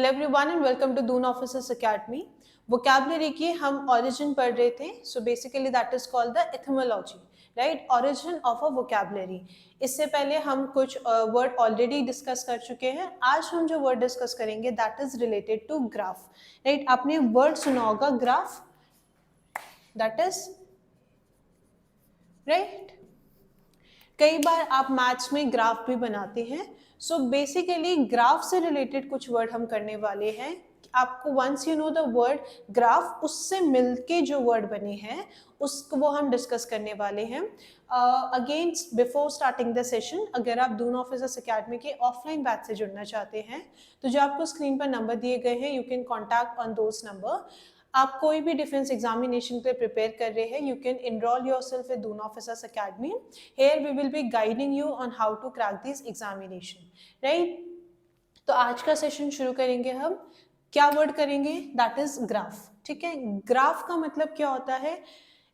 Hello everyone and welcome to Doon officers academy. Vocabulary की हम origin पढ़ रहे थे। So basically that is called the etymology, right? Origin of a vocabulary. इससे पहले हम कुछ वर्ड ऑलरेडी डिस्कस कर चुके हैं। आज हम जो वर्ड डिस्कस करेंगे that is related to graph, right? आपने वर्ड सुना होगा ग्राफ, दैट इज राइट। कई बार आप मैथ्स में ग्राफ भी बनाते हैं। सो बेसिकली ग्राफ से रिलेटेड कुछ वर्ड हम करने वाले हैं। आपको once you know the word graph, उससे मिलके जो वर्ड बने हैं उसको वो हम डिस्कस करने वाले हैं। Again before starting the session, अगर आप दून ऑफिसर्स एकेडमी के ऑफलाइन बैच से जुड़ना चाहते हैं तो जो आपको स्क्रीन पर नंबर दिए गए हैं, you can contact on those number. आप कोई भी डिफेंस एग्जामिनेशन पे प्रिपेयर कर रहे हैं, you can enrol yourself with Doon officers Academy. Here we will be guiding you on how to crack this examination, right? तो आज का सेशन शुरू करेंगे हम। क्या वर्ड करेंगे? That is graph. ठीक है, ग्राफ का मतलब क्या होता है?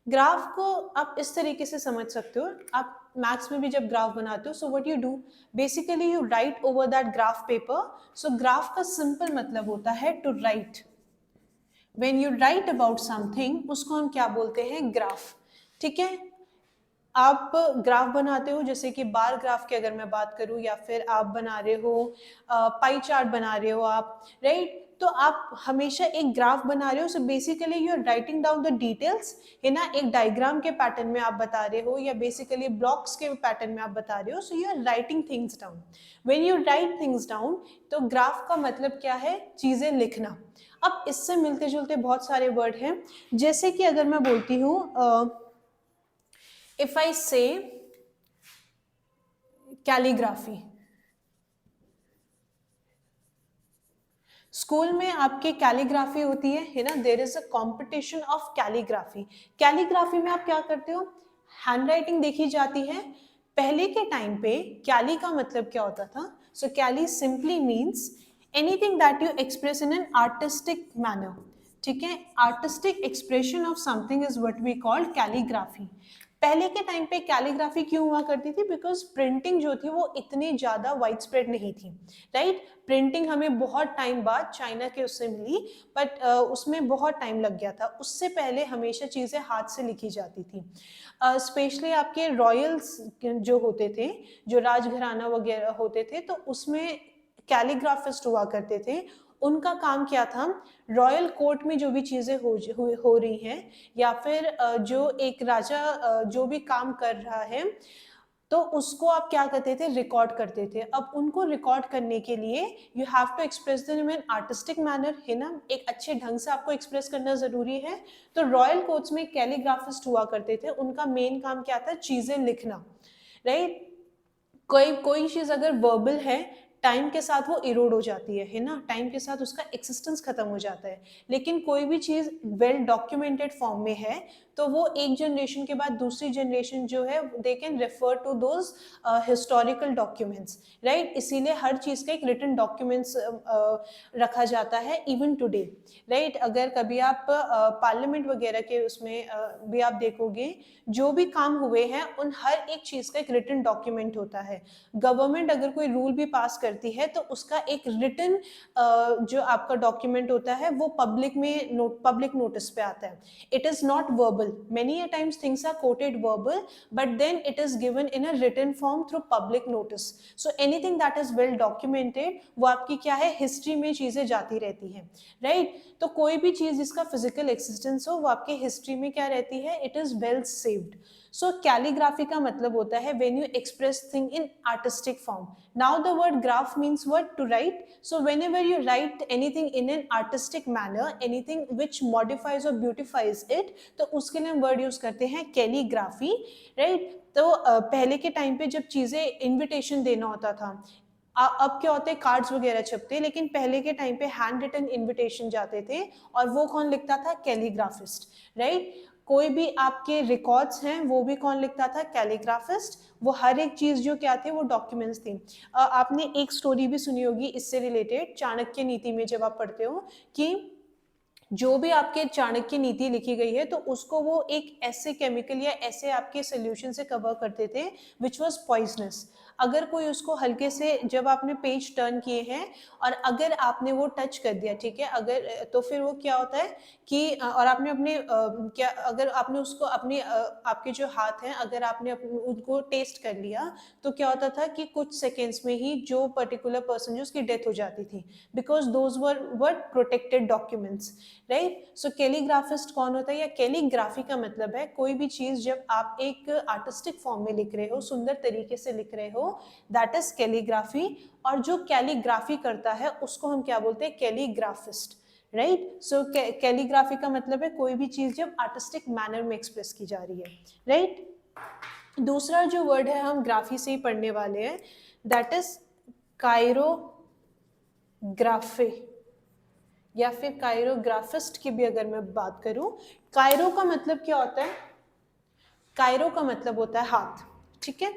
ग्राफ को आप इस तरीके से समझ सकते हो। आप मैथ्स में भी जब ग्राफ बनाते हो, so what you do, basically you write over that graph paper. So graph का सिंपल मतलब होता है to write. When you write about something, उसको हम क्या बोलते हैं? ग्राफ। ठीक है, आप ग्राफ बनाते हो, जैसे कि बार ग्राफ की अगर मैं बात करूं, या फिर आप बना रहे हो पाई चार्ट बना रहे हो आप, राइट? तो आप हमेशा एक ग्राफ बना रहे हो। So basically you are writing down the details, है ना? एक डायग्राम के पैटर्न में आप बता रहे हो, या बेसिकली ब्लॉक्स के पैटर्न में आप बता रहे हो। So you are writing things down. When you write things down, तो ग्राफ का मतलब क्या है? चीजें लिखना। अब इससे मिलते जुलते बहुत सारे वर्ड हैं, जैसे कि अगर मैं बोलती हूँ if I say calligraphy, school में आपके कैलीग्राफी होती है ना? There is a competition of calligraphy. Calligraphy में आप क्या करते हो? हैंड राइटिंग देखी जाती है। पहले के टाइम पे कैली का मतलब क्या होता था? So calli simply means anything that you express in an artistic manner. ठीक है, artistic expression of something is what we called calligraphy. पहले के टाइम पे कैलीग्राफी क्यों हुआ करती थी? बिकॉज प्रिंटिंग जो थी वो इतनी ज्यादा वाइड स्प्रेड नहीं थी, राइट? प्रिंटिंग हमें बहुत टाइम बाद चाइना के उससे मिली, बट उसमें बहुत टाइम लग गया था। उससे पहले हमेशा चीज़ें हाथ से लिखी जाती थी। स्पेशली आपके रॉयल्स जो होते थे, जो राजघराना वगैरह होते थे, तो उसमें कैलीग्राफिस्ट हुआ करते थे। उनका काम क्या था? रॉयल कोर्ट में जो भी चीज़ें हो रही हैं, या फिर जो एक राजा जो भी काम कर रहा है, तो उसको आप क्या करते थे? रिकॉर्ड करते थे। अब उनको रिकॉर्ड करने के लिए you have to express them in artistic manner, है ना? एक अच्छे ढंग से आपको एक्सप्रेस करना जरूरी है। तो रॉयल कोर्ट्स में कैलीग्राफिस्ट हुआ करते थे। उनका मेन काम क्या था? चीजें लिखना, राइट? कोई चीज अगर वर्बल है, टाइम के साथ वो इरोड हो जाती है ना? टाइम के साथ उसका एक्सिस्टेंस खत्म हो जाता है। लेकिन कोई भी चीज वेल डॉक्यूमेंटेड फॉर्म में है, तो वो एक जनरेशन के बाद दूसरी जनरेशन जो है, they can refer to those historical documents, right? इसीलिए हर चीज का एक रिटन डॉक्यूमेंट्स रखा जाता है इवन टुडे, राइट? अगर कभी आप पार्लियामेंट वगैरह के उसमें भी आप देखोगे, जो भी काम हुए हैं उन हर एक चीज का एक रिटन डॉक्यूमेंट होता है। गवर्नमेंट अगर कोई रूल भी पास करती है, तो उसका एक रिटन जो आपका डॉक्यूमेंट होता है, वो पब्लिक नोटिस पे आता है। It is not verbal. Many a times things are quoted verbal, but then it is given in a written form through public notice. So anything that is well documented, वो आपकी क्या है? History में चीजें जाती रहती हैं, राइट? तो कोई भी चीज जिसका फिजिकल एक्सिस्टेंस हो, वो आपके हिस्ट्री में क्या रहती है? It is well saved. So calligraphy का मतलब होता है when you express thing in artistic form. Now the word graph means what? To write. So whenever you write anything in an artistic manner, anything which modifies or beautifies it, तो उसके लिए हम word use करते हैं calligraphy, right? तो पहले के time पे जब चीजें इन्विटेशन देना होता था, अब क्या होते हैं? कार्ड्स वगैरह छपते हैं, लेकिन पहले के टाइम पे हैंड रिटन इन्विटेशन जाते थे, और वो कौन लिखता था? कैलीग्राफिस्ट, राइट? कोई भी आपके रिकॉर्ड्स हैं, वो भी कौन लिखता था? कैलीग्राफिस्ट। वो हर एक चीज जो क्या थी? वो डॉक्यूमेंट्स थी। आपने एक स्टोरी भी सुनी होगी इससे रिलेटेड, चाणक्य नीति में जब आप पढ़ते हो, कि जो भी आपके चाणक्य नीति लिखी गई है तो उसको वो एक ऐसे केमिकल या ऐसे आपके सोल्यूशन से कवर करते थे विच वॉज पॉइजनस। अगर कोई उसको हल्के से, जब आपने पेज टर्न किए हैं और अगर आपने वो टच कर दिया, ठीक है, अगर तो फिर वो क्या होता है कि और आपने अपने क्या, अगर आपने उसको अपने आपके जो हाथ हैं अगर आपने उनको टेस्ट कर लिया तो क्या होता था कि कुछ सेकेंड्स में ही जो पर्टिकुलर पर्सन जो उसकी डेथ हो जाती थी, because those were protected documents, right. So calligraphist कौन होता है, या कैलीग्राफी का मतलब है कोई भी चीज जब आप एक आर्टिस्टिक फॉर्म में लिख रहे हो, सुंदर तरीके से लिख रहे हो, दैट इज कैलीग्राफी। और जो कैलीग्राफी करता है उसको हम क्या बोलते हैं, कैलीग्राफिस्ट, राइट। सो कैलीग्राफी का मतलब है कोई भी चीज जब आर्टिस्टिक मैनर में एक्सप्रेस की जा रही है, राइट। दूसरा जो वर्ड है हम ग्राफी से ही पढ़ने वाले हैं, दैट इज कायरोग्राफी, या फिर कायरोग्राफिस्ट की भी अगर मैं बात करूं, कायरो का मतलब क्या होता है, कायरो का मतलब होता है हाथ, ठीक है।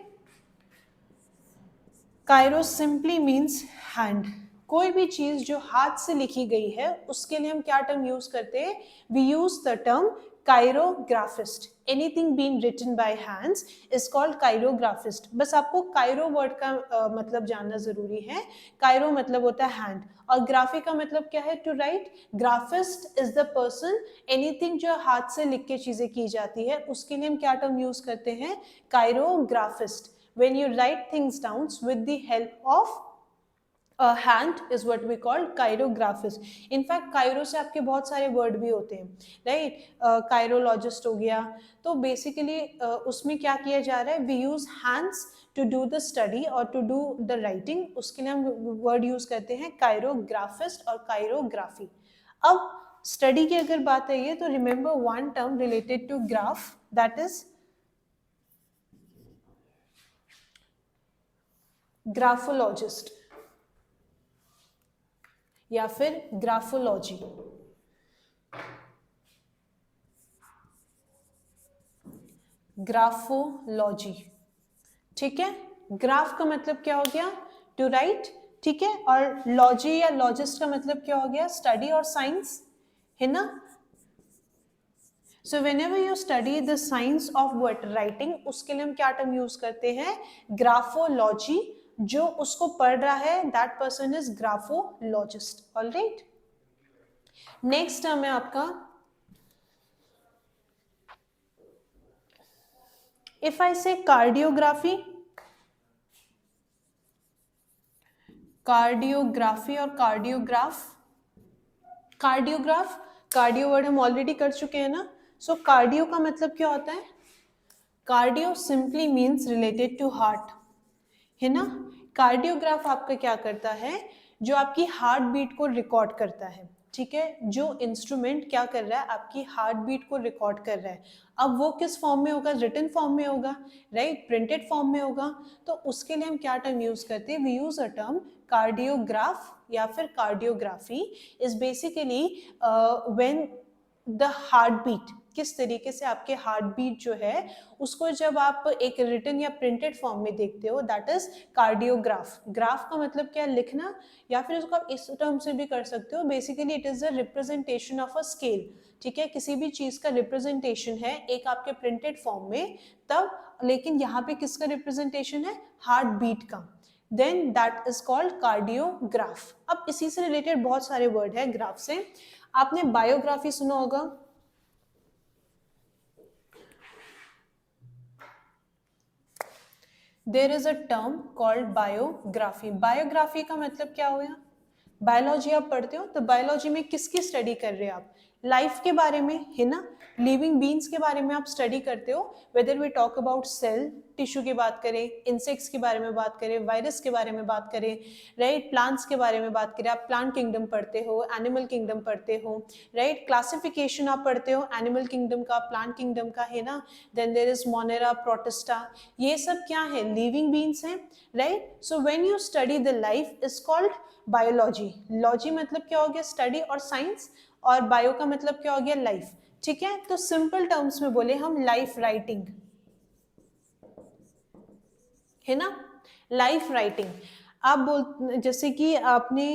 Cairo simply means hand. कोई भी चीज जो हाथ से लिखी गई है उसके लिए हम क्या टर्म यूज करते हैं, we use the term chirographist. Anything being written by hands is called chirographist. बस आपको कायरो वर्ड का मतलब जानना जरूरी है। कायरो मतलब होता है हैंड, और ग्राफी का मतलब क्या है, to write. Graphist is the person, anything जो हाथ से लिख के चीजें की जाती है उसके लिए हम क्या टर्म यूज करते हैं, कायरोग्राफिस्ट। When you write things down with the help of a hand is what we call chirographist. In fact chiro से आपके बहुत सारे वर्ड भी होते हैं, राइट। कायरोलॉजिस्ट हो गया। तो बेसिकली उसमें क्या किया जा रहा है, we use hands to do the study or to do the writing, उसके लिए हम वर्ड यूज करते हैं कायरोग्राफिस्ट और कायरोग्राफी। अब स्टडी की अगर बात है ये, तो remember one term related to graph, that is graphologist या फिर ग्राफोलॉजी। ग्राफोलॉजी, ठीक है। ग्राफ का मतलब क्या हो गया, टू राइट, ठीक है। और लॉजी या लॉजिस्ट का मतलब क्या हो गया, स्टडी और साइंस, है ना। सो whenever you study the science of what writing, उसके लिए हम क्या टर्म यूज करते हैं, ग्राफोलॉजी। जो उसको पढ़ रहा है that person is graphologist, alright. Next term है आपका, इफ आई से कार्डियोग्राफी, कार्डियोग्राफी और कार्डियोग्राफ। कार्डियोग्राफ, कार्डियो वर्ड हम ऑलरेडी कर चुके हैं ना। सो कार्डियो का मतलब क्या होता है, cardio simply means related to heart, है ना। कार्डियोग्राफ आपका क्या करता है, जो आपकी हार्ट बीट को रिकॉर्ड करता है, ठीक है। जो इंस्ट्रूमेंट क्या कर रहा है, आपकी हार्ट बीट को रिकॉर्ड कर रहा है। अब वो किस फॉर्म में होगा, रिटन फॉर्म में होगा, राइट, प्रिंटेड फॉर्म में होगा। तो उसके लिए हम क्या टर्म यूज करते हैं, we use a term cardiograph या फिर cardiography. Is basically when the heartbeat, किस तरीके से आपके हार्ट बीट जो है उसको जब आप एक रिटन या प्रिंटेड फॉर्म में देखते हो, दैट इज कार्डियोग्राफ। ग्राफ का मतलब क्या, लिखना, या फिर उसको आप इस टर्म से भी कर सकते हो, basically it is the representation of a scale, ठीक है। किसी भी चीज का रिप्रेजेंटेशन है एक आपके प्रिंटेड फॉर्म में तब, लेकिन यहाँ पे किसका रिप्रेजेंटेशन है, हार्ट बीट का, then that is called cardiograph. अब इसी से रिलेटेड बहुत सारे वर्ड है ग्राफ से। आपने बायोग्राफी सुना होगा, there is a term called biography. Biography का मतलब क्या हो गया, बायोलॉजी आप पढ़ते हो तो बायोलॉजी में किसकी स्टडी कर रहे हैं आप, लाइफ के बारे में, है ना। लिविंग बींग्स के बारे में आप स्टडी करते हो, whether we talk about cell tissue की बात करें, इंसेक्ट्स के बारे में बात करें, वायरस के बारे में बात करें, राइट, प्लांट्स के बारे में बात करें, आप प्लांट किंगडम पढ़ते हो, एनिमल किंगडम पढ़ते हो, राइट। क्लासिफिकेशन आप पढ़ते हो एनिमल किंगडम का, प्लांट किंगडम का, है ना। Then there is Monera, Protista, ये सब क्या है, लिविंग बींग्स हैं, right. So when you study the life is called biology. Logy मतलब क्या हो गया, स्टडी और साइंस, और बायो का मतलब क्या हो गया, लाइफ, ठीक है। तो सिंपल टर्म्स में बोले हम, लाइफ राइटिंग, है ना, लाइफ राइटिंग। आप बोल, जैसे कि आपने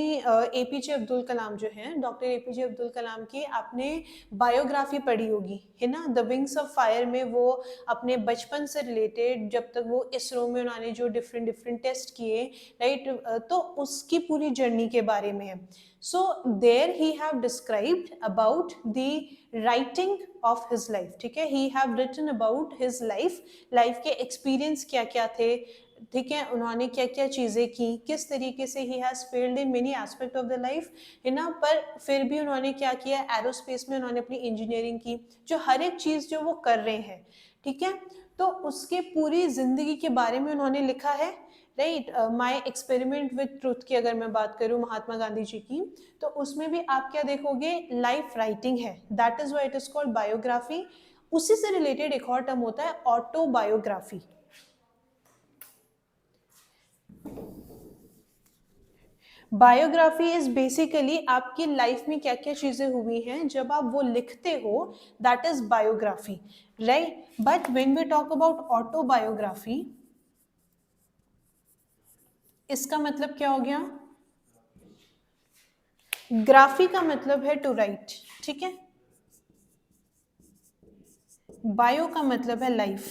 एपीजे अब्दुल कलाम जो हैं, डॉक्टर एपीजे अब्दुल कलाम की आपने बायोग्राफी पढ़ी होगी, है ना, द विंग्स ऑफ फायर में वो अपने बचपन से रिलेटेड जब तक वो इसरो में उन्होंने जो डिफरेंट डिफरेंट टेस्ट किए, राइट, तो उसकी पूरी जर्नी के बारे में है. So there he have described about the writing of his life. ठीक है, he have written about his life, life के एक्सपीरियंस क्या क्या थे, ठीक है, उन्होंने क्या क्या चीज़ें की, किस तरीके से he has failed in many aspect of the life, है ना, पर फिर भी उन्होंने क्या किया, एरोस्पेस में उन्होंने अपनी इंजीनियरिंग की, जो हर एक चीज़ जो वो कर रहे हैं, ठीक है, तो उसके पूरी ज़िंदगी के बारे में उन्होंने लिखा है, right. My experiment with truth की अगर मैं बात करूँ महात्मा गांधी जी की, तो उसमें भी आप क्या देखोगे, लाइफ राइटिंग है, that is why it is called biography. उसी से रिलेटेड एक और टर्म होता है ऑटोबायोग्राफी. बायोग्राफी इज बेसिकली आपकी लाइफ में क्या क्या चीजें हुई हैं जब आप वो लिखते हो, that is biography, right. But when we talk about autobiography, इसका मतलब क्या हो गया, ग्राफी का मतलब है टू राइट, ठीक है, बायो का मतलब है लाइफ,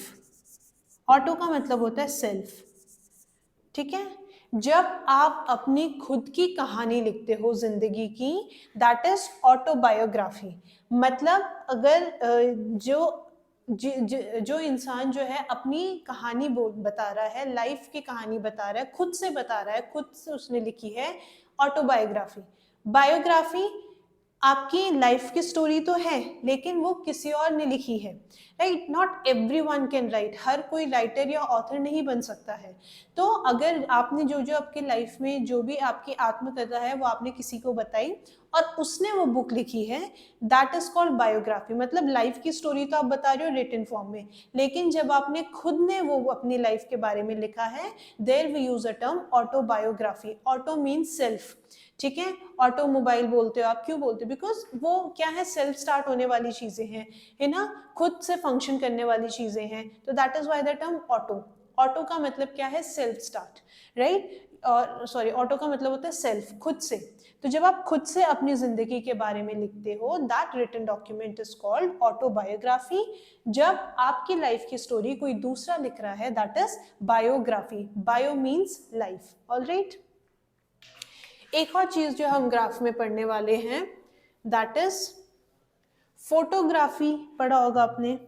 ऑटो का मतलब होता है सेल्फ, ठीक है. जब आप अपनी खुद की कहानी लिखते हो जिंदगी की, दैट इज ऑटोबायोग्राफी. मतलब अगर जो इंसान जो है अपनी कहानी बता रहा है, लाइफ की कहानी बता रहा है, खुद से बता रहा है, खुद से उसने लिखी है, ऑटोबायोग्राफी. बायोग्राफी आपकी लाइफ की स्टोरी तो है लेकिन वो किसी और ने लिखी है, right. Not everyone can write, हर कोई राइटर या ऑथर नहीं बन सकता है. तो अगर आपने जो जो आपकी लाइफ में जो भी आपकी आत्मकथा है वो आपने किसी को बताई और उसने वो बुक लिखी है, दैट इज कॉल्ड बायोग्राफी. मतलब लाइफ की स्टोरी तो आप बता रहे हो रिटन फॉर्म में, लेकिन जब आपने खुद ने वो अपनी लाइफ के बारे में लिखा है, there we use a term autobiography. Auto means self, ठीक है. ऑटोमोबाइल बोलते हो आप, क्यों बोलते हो, बिकॉज वो क्या है, सेल्फ स्टार्ट होने वाली चीजें हैं, है ना, खुद से फंक्शन करने वाली चीजें हैं, तो that is why the term auto. Auto का मतलब क्या है, सेल्फ स्टार्ट, राइट. और सॉरी, ऑटो का मतलब होता है सेल्फ, खुद से. तो जब आप खुद से अपनी जिंदगी के बारे में लिखते हो, that written document is called autobiography. जब आपकी लाइफ की स्टोरी कोई दूसरा लिख रहा है, that is biography. Bio means life. Alright. एक और चीज जो हम ग्राफ में पढ़ने वाले हैं, दैट इज फोटोग्राफी. पढ़ा होगा आपने.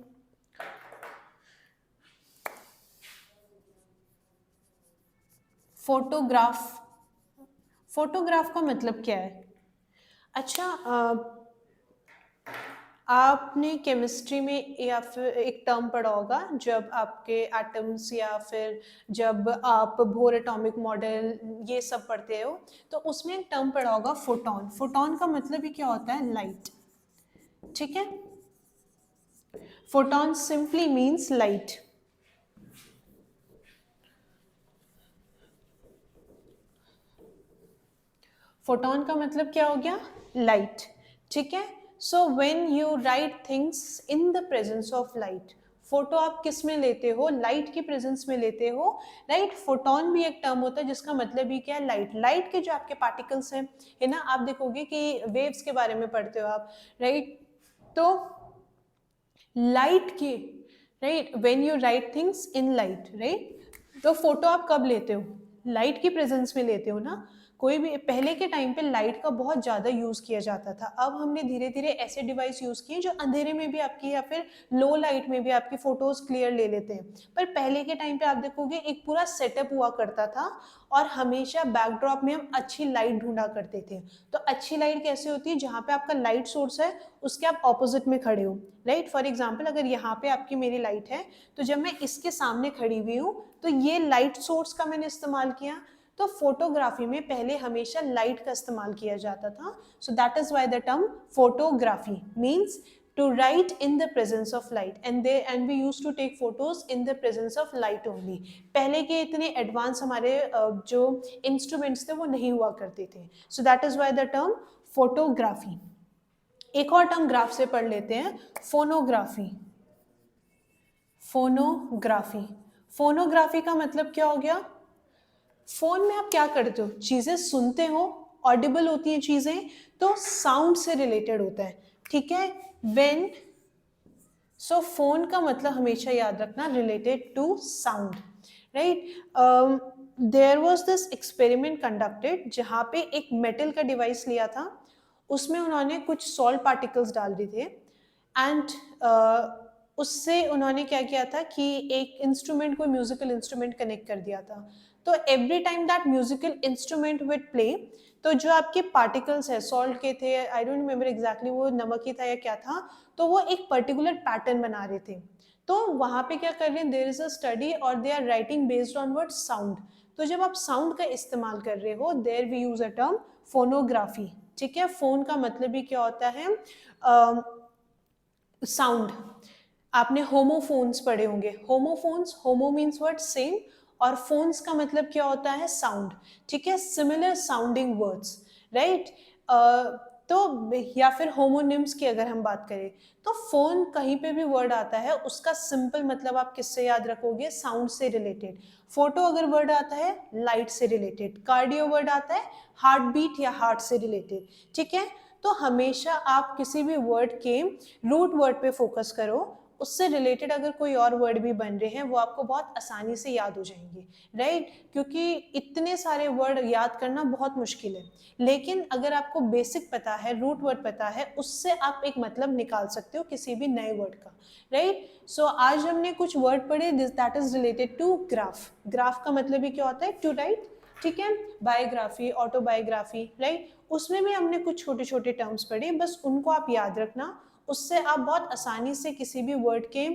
फोटोग्राफ, फोटोग्राफ का मतलब क्या है. अच्छा, आपने केमिस्ट्री में या फिर एक टर्म पढ़ा होगा जब आपके एटम्स या फिर जब आप बोर एटॉमिक मॉडल ये सब पढ़ते हो, तो उसमें एक टर्म पढ़ा होगा फोटॉन. फोटॉन का मतलब ही क्या होता है, लाइट, ठीक है. Photon simply means light. Photon का मतलब क्या हो गया, लाइट, ठीक है. सो when you write things in the presence of light, photo आप किस में लेते हो, लाइट की प्रेजेंस में लेते हो, राइट. फोटॉन भी एक टर्म होता है जिसका मतलब ही क्या है, लाइट. लाइट के जो आपके पार्टिकल्स हैं, है ना, आप देखोगे कि वेव्स के बारे में पढ़ते हो आप, राइट. तो लाइट की, right, when you write things in light, right, तो फोटो आप कब लेते हो, लाइट की प्रेजेंस में लेते हो ना. कोई भी पहले के टाइम पे लाइट का बहुत ज़्यादा यूज़ किया जाता था. अब हमने धीरे धीरे ऐसे डिवाइस यूज़ किए जो अंधेरे में भी आपकी या फिर लो लाइट में भी आपकी फोटोज क्लियर ले लेते हैं. पर पहले के टाइम पे आप देखोगे एक पूरा सेटअप हुआ करता था और हमेशा बैकड्रॉप में हम अच्छी लाइट ढूंढा करते थे. तो अच्छी लाइट कैसे होती है, जहाँ पे आपका लाइट सोर्स है उसके आप ऑपोजिट में खड़े हो, राइट. फॉर एग्जाम्पल अगर यहाँ पे आपकी मेरी लाइट है, तो जब मैं इसके सामने खड़ी हुई हूँ तो ये लाइट सोर्स का मैंने इस्तेमाल किया. तो फोटोग्राफी में पहले हमेशा लाइट का इस्तेमाल किया जाता था. So that is why the term photography means to write in the presence of light, and we used to take photos in the presence of light only. पहले के इतने एडवांस हमारे जो इंस्ट्रूमेंट्स थे वो नहीं हुआ करते थे. So that is why the term photography. एक और टर्म ग्राफ से पढ़ लेते हैं, फोनोग्राफी. फोनोग्राफी, फोनोग्राफी का मतलब क्या हो गया, फोन में आप क्या करते हो, चीजें सुनते हो, ऑडिबल होती हैं चीजें, तो साउंड से रिलेटेड होता है, ठीक है। व्हेन, सो फोन का मतलब हमेशा याद रखना related to sound, right. There was this experiment conducted जहाँ पे एक मेटल का डिवाइस लिया था, उसमें उन्होंने कुछ सॉल्ट पार्टिकल्स डाल दिए थे, एंड उससे उन्होंने क्या किया था कि एक इंस्ट्रूमेंट, कोई म्यूजिकल इंस्ट्रूमेंट कनेक्ट कर दिया था। तो every time that musical instrument with play, तो जो आपके पार्टिकल्स है सॉल्ट के थे, आई डोंट रिमेम्बर एग्जैक्टली वो नमक ही था या क्या था, तो वो एक पर्टिकुलर पैटर्न बना रहे थे। तो वहां पे क्या कर रहे हैं, there is a study or they are writing based on word sound. तो जब आप साउंड का इस्तेमाल कर रहे हो, there we use a term phonography, ठीक है। फोन का मतलब भी क्या होता है, साउंड। आपने होमोफोन्स पढ़े होंगे, होमोफोन्स, होमो मीन्स वर्ड सेम, और फोन्स का मतलब क्या होता है, साउंड, ठीक है, सिमिलर साउंडिंग वर्ड्स, राइट। तो या फिर होमोनिम्स की अगर हम बात करें, तो फोन कहीं पे भी वर्ड आता है उसका सिंपल मतलब आप किससे याद रखोगे, साउंड से रिलेटेड। फोटो अगर वर्ड आता है, लाइट से रिलेटेड। कार्डियो वर्ड आता है, हार्ट बीट या हार्ट से रिलेटेड, ठीक है। तो हमेशा आप किसी भी वर्ड के रूट वर्ड पे फोकस करो, उससे रिलेटेड अगर कोई और वर्ड भी बन रहे हैं वो आपको बहुत आसानी से याद हो जाएंगे, राइट। क्योंकि इतने सारे वर्ड याद करना बहुत मुश्किल है, लेकिन अगर आपको बेसिक पता है, रूट वर्ड पता है, उससे आप एक मतलब निकाल सकते हो किसी भी नए वर्ड का, राइट। सो आज हमने कुछ वर्ड पढ़े that is related to graph. Graph का मतलब ही क्या होता है, टू राइट, ठीक है। बायोग्राफी, ऑटोबायोग्राफी, राइट, उसमें भी हमने कुछ छोटे छोटे टर्म्स पढ़े, बस उनको आप याद रखना, उससे आप बहुत आसानी से किसी भी वर्ड के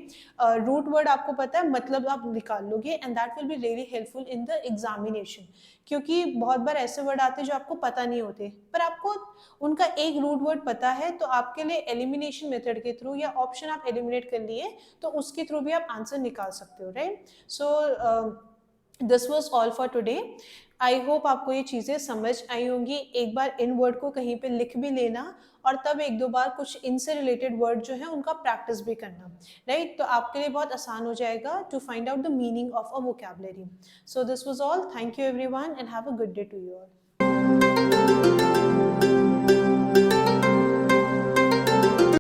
रूट वर्ड आपको पता है मतलब आप निकाल लोगे, and that will be really helpful in the examination. क्योंकि बहुत बार ऐसे वर्ड आते हैं जो आपको पता नहीं होते, पर आपको उनका एक रूट वर्ड पता है, तो आपके लिए एलिमिनेशन मेथड के थ्रू या ऑप्शन आप एलिमिनेट कर लिए तो उसके थ्रू भी आप आंसर निकाल सकते हो, right. So this was all for today. I hope आपको ये चीज़ें समझ आई होंगी। एक बार इन वर्ड को कहीं पे लिख भी लेना, और तब एक दो बार कुछ इनसे रिलेटेड वर्ड जो है उनका प्रैक्टिस भी करना, राइट। तो आपके लिए बहुत आसान हो जाएगा to find out the meaning of a vocabulary. So this was all, thank you everyone and have a good day to you all.